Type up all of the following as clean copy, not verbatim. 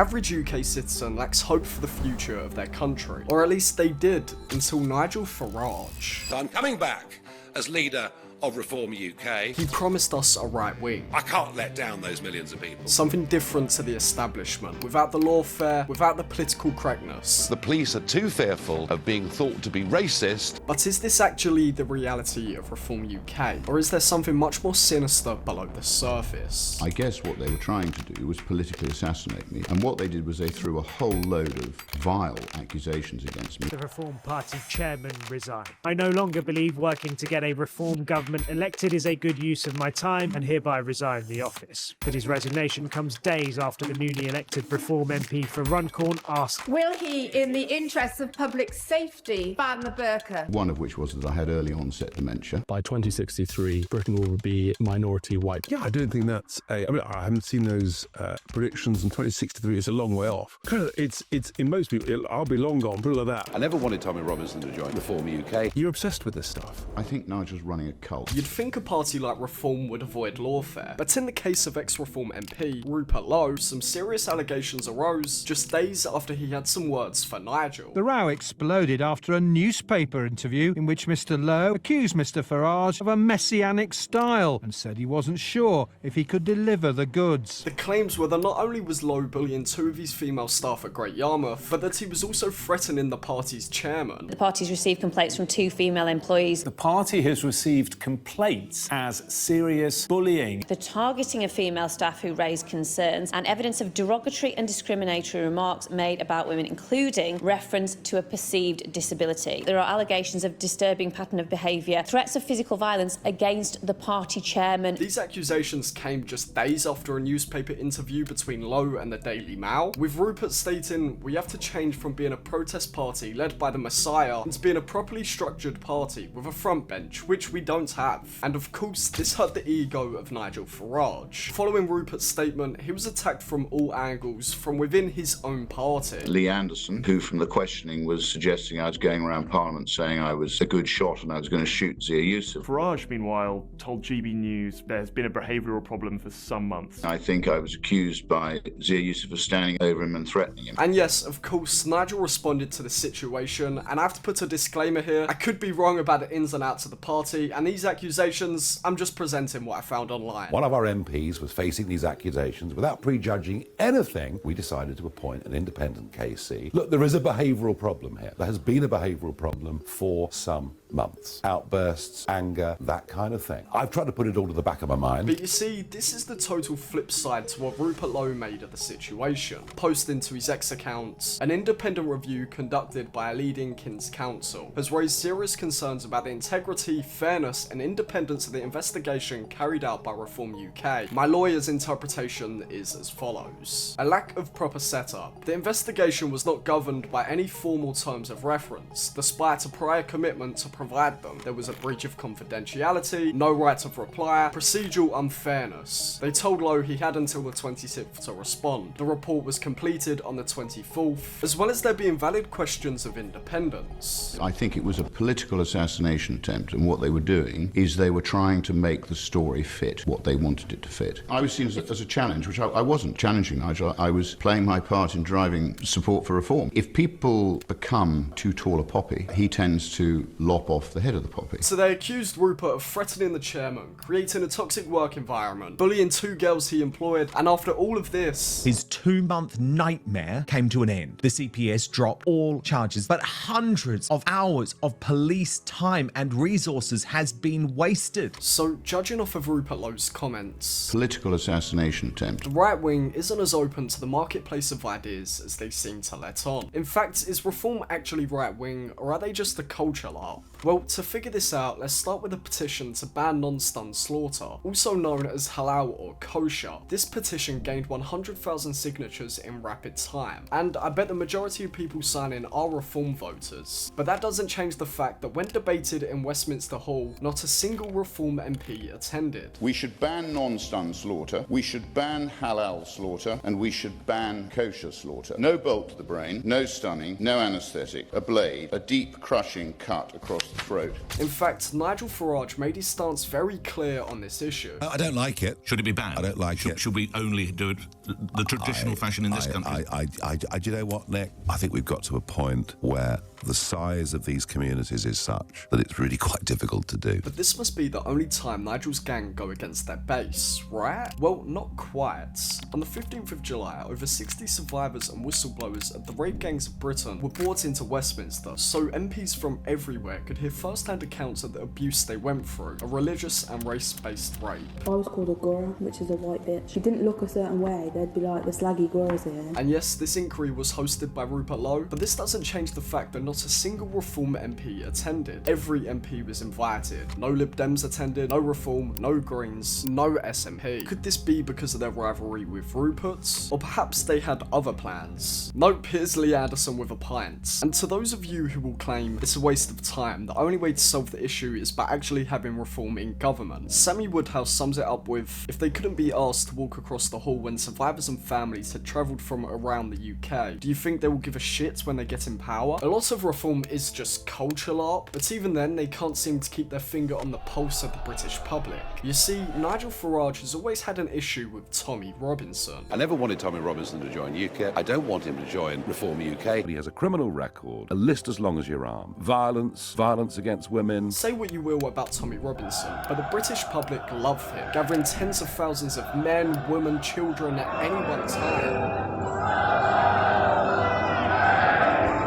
average UK citizen lacks hope for the future of their country. Or at least they did, until Nigel Farage. I'm coming back as leader of ReformUK. He promised us a right wing. I can't let down those millions of people. Something different to the establishment, without the lawfare, without the political correctness. The police are too fearful of being thought to be racist. But is this actually the reality of ReformUK? Or is there something much more sinister below the surface? I guess what they were trying to do was politically assassinate me, and what they did was they threw a whole load of vile accusations against me. The Reform Party chairman resigned. I no longer believe working to get a Reform government elected is a good use of my time, and hereby resign the office. But his resignation comes days after the newly elected Reform MP for Runcorn asked, will he, in the interests of public safety, ban the burqa? One of which was that I had early onset dementia. By 2063, Britain will be minority white. Yeah, I don't think that's I haven't seen those predictions, and 2063 is a long way off. It's in most people, I'll be long gone, put it like that. I never wanted Tommy Robinson to join ReformUK. You're obsessed with this stuff. I think Nigel's running a cult. You'd think a party like Reform would avoid lawfare, but in the case of ex-Reform MP Rupert Lowe, some serious allegations arose just days after he had some words for Nigel. The row exploded after a newspaper interview in which Mr. Lowe accused Mr. Farage of a messianic style and said he wasn't sure if he could deliver the goods. The claims were that not only was Lowe bullying two of his female staff at Great Yarmouth, but that he was also threatening the party's chairman. The party's received complaints from 2 female employees. The party has received complaints as serious bullying. The targeting of female staff who raised concerns and evidence of derogatory and discriminatory remarks made about women, including reference to a perceived disability. There are allegations of disturbing pattern of behaviour, threats of physical violence against the party chairman. These accusations came just days after a newspaper interview between Lowe and the Daily Mail, with Rupert stating, "We have to change from being a protest party led by the Messiah into being a properly structured party with a front bench, which we don't have." And of course, this hurt the ego of Nigel Farage. Following Rupert's statement, he was attacked from all angles from within his own party. Lee Anderson, who from the questioning was suggesting I was going around Parliament saying I was a good shot and I was going to shoot Zia Yusuf. Farage, meanwhile, told GB News there's been a behavioural problem for some months. I think I was accused by Zia Yusuf of standing over him and threatening him. And yes, of course, Nigel responded to the situation, and I have to put a disclaimer here. I could be wrong about the ins and outs of the party, and these accusations, I'm just presenting what I found online. One of our MPs was facing these accusations. Without prejudging anything, we decided to appoint an independent KC. Look, there is a behavioural problem here. There has been a behavioural problem for some months. Outbursts, anger, that kind of thing. I've tried to put it all to the back of my mind. But you see, this is the total flip side to what Rupert Lowe made of the situation. Posting to his X account, an independent review conducted by a leading King's Council has raised serious concerns about the integrity, fairness and independence of the investigation carried out by ReformUK. My lawyer's interpretation is as follows. A lack of proper setup. The investigation was not governed by any formal terms of reference, despite a prior commitment to provide them. There was a breach of confidentiality, no right of reply, procedural unfairness. They told Lowe he had until the 26th to respond. The report was completed on the 24th, as well as there being valid questions of independence. I think it was a political assassination attempt, and what they were doing is they were trying to make the story fit what they wanted it to fit. I was seen as a challenge, which I wasn't challenging Nigel. I was playing my part in driving support for reform. If people become too tall a poppy, he tends to lop off the head of the poppy. So they accused Rupert of threatening the chairman, creating a toxic work environment, bullying 2 girls he employed, and after all of this, his 2-month nightmare came to an end. The CPS dropped all charges, but hundreds of hours of police time and resources has been wasted. So judging off of Rupert Lowe's comments, political assassination attempt. The right wing isn't as open to the marketplace of ideas as they seem to let on. In fact, is reform actually right wing, or are they just a culture LARP? Well, to figure this out, let's start with a petition to ban non-stun slaughter, also known as halal or kosher. This petition gained 100,000 signatures in rapid time, and I bet the majority of people signing are reform voters. But that doesn't change the fact that when debated in Westminster Hall, not a single reform MP attended. We should ban non-stun slaughter, we should ban halal slaughter, and we should ban kosher slaughter. No bolt to the brain, no stunning, no anaesthetic, a blade, a deep crushing cut across the throat. In fact, Nigel Farage made his stance very clear on this issue. I don't like it. Should it be banned? I don't like it. Should we only do it the traditional fashion in this country? Do you know what, Nick? I think we've got to a point where the size of these communities is such that it's really quite difficult to do. But this must be the only time Nigel's gang go against their base, right? Well, not quite. On the 15th of July, over 60 survivors and whistleblowers of the rape gangs of Britain were brought into Westminster, so MPs from everywhere could hear first-hand accounts of the abuse they went through, a religious and race-based rape. I was called a Gora, which is a white bitch. She didn't look a certain way, they'd be like, the slaggy Goras here. And yes, this inquiry was hosted by Rupert Lowe, but this doesn't change the fact that not a single Reform MP attended. Every MP was invited. No Lib Dems attended, no Reform, no Greens, no SNP. Could this be because of their rivalry with Rupert? Or perhaps they had other plans? Nope, here's Lee Anderson with a pint. And to those of you who will claim it's a waste of time, the only way to solve the issue is by actually having Reform in government, Sammy Woodhouse sums it up with, if they couldn't be asked to walk across the hall when survivors and families had travelled from around the UK, do you think they will give a shit when they get in power? A lot of Reform is just culture LARP, but even then they can't seem to keep their finger on the pulse of the British public. You see, Nigel Farage has always had an issue with Tommy Robinson. I never wanted Tommy Robinson to join UKIP. I don't want him to join ReformUK. He has a criminal record, a list as long as your arm. Violence against women. Say what you will about Tommy Robinson, but the British public love him, gathering tens of thousands of men, women, children at any one time.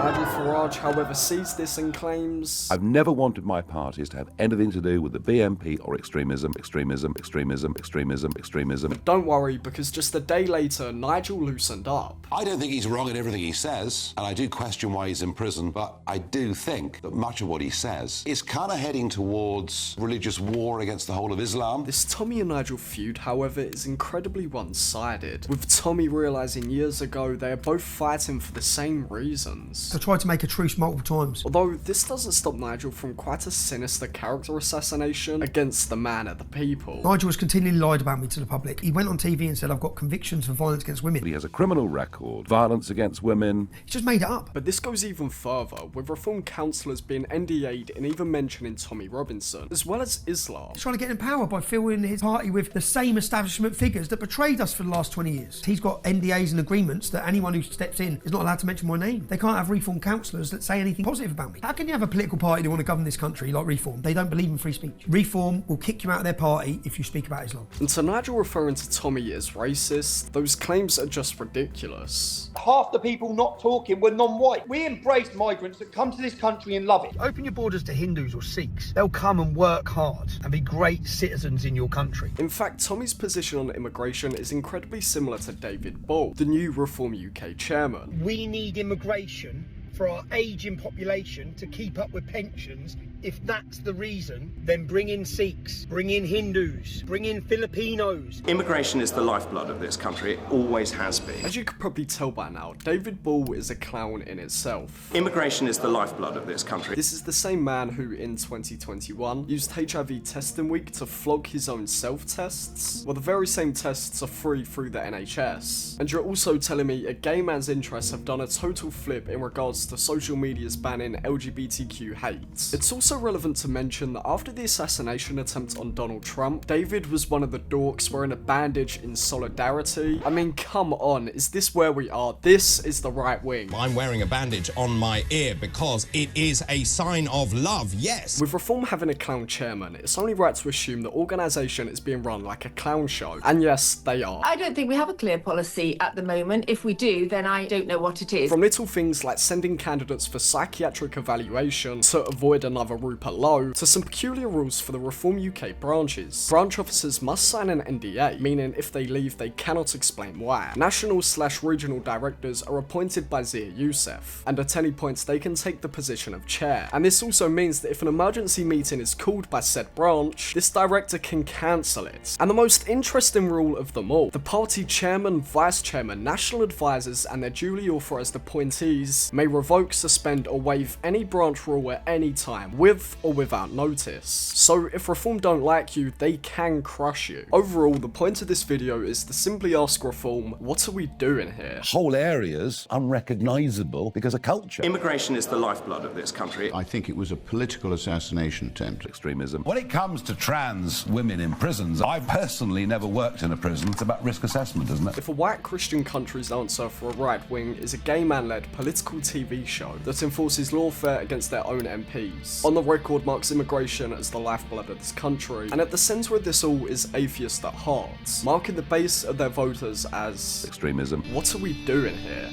Nigel Farage, however, sees this and claims, I've never wanted my parties to have anything to do with the BNP or extremism. But don't worry, because just a day later, Nigel loosened up. I don't think he's wrong in everything he says, and I do question why he's in prison, but I do think that much of what he says is kind of heading towards religious war against the whole of Islam. This Tommy and Nigel feud, however, is incredibly one-sided, with Tommy realising years ago they are both fighting for the same reasons. I tried to make a truce multiple times. Although this doesn't stop Nigel from quite a sinister character assassination against the man of the people. Nigel has continually lied about me to the public. He went on TV and said I've got convictions for violence against women. He has a criminal record, violence against women. He's just made it up. But this goes even further, with Reform councillors being NDA'd and even mentioning Tommy Robinson, as well as Islam. He's trying to get in power by filling his party with the same establishment figures that betrayed us for the last 20 years. He's got NDAs and agreements that anyone who steps in is not allowed to mention my name. They can't have Reform councillors that say anything positive about me. How can you have a political party that want to govern this country like Reform? They don't believe in free speech. Reform will kick you out of their party if you speak about Islam. And to Nigel referring to Tommy as racist, those claims are just ridiculous. Half the people not talking were non-white. We embrace migrants that come to this country and love it. Open your borders to Hindus or Sikhs. They'll come and work hard and be great citizens in your country. In fact, Tommy's position on immigration is incredibly similar to David Ball, the new ReformUK chairman. We need immigration for our ageing population to keep up with pensions. If that's the reason, then bring in Sikhs, bring in Hindus, bring in Filipinos. Immigration is the lifeblood of this country. It always has been. As you could probably tell by now, David Ball is a clown in itself. Immigration is the lifeblood of this country. This is the same man who, in 2021, used HIV testing week to flog his own self-tests. Well, the very same tests are free through the NHS. And you're also telling me a gay man's interests have done a total flip in regards to social media's banning LGBTQ hate. It's also relevant to mention that after the assassination attempt on Donald Trump, David was one of the dorks wearing a bandage in solidarity. I mean, come on, is this where we are? This is the right wing. I'm wearing a bandage on my ear because it is a sign of love, yes. With Reform having a clown chairman, it's only right to assume the organisation is being run like a clown show. And yes, they are. I don't think we have a clear policy at the moment. If we do, then I don't know what it is. From little things like sending candidates for psychiatric evaluation to avoid another Rupert Lowe, to some peculiar rules for the ReformUK branches. Branch officers must sign an NDA, meaning if they leave they cannot explain why. National/regional directors are appointed by Zia Youssef, and at any point they can take the position of chair. And this also means that if an emergency meeting is called by said branch, this director can cancel it. And the most interesting rule of them all, the party chairman, vice chairman, national advisors and their duly authorised appointees may revoke, suspend or waive any branch rule at any time, will with or without notice. So if Reform don't like you, they can crush you. Overall, the point of this video is to simply ask Reform, what are we doing here? Whole areas unrecognisable because of culture. Immigration is the lifeblood of this country. I think it was a political assassination attempt. Extremism. When it comes to trans women in prisons, I've personally never worked in a prison. It's about risk assessment, isn't it? If a white Christian country's answer for a right wing is a gay man-led political TV show that enforces lawfare against their own MPs, On the Record marks immigration as the lifeblood of this country, and at the centre of this all is atheist at heart, marking the base of their voters as extremism. What are we doing here?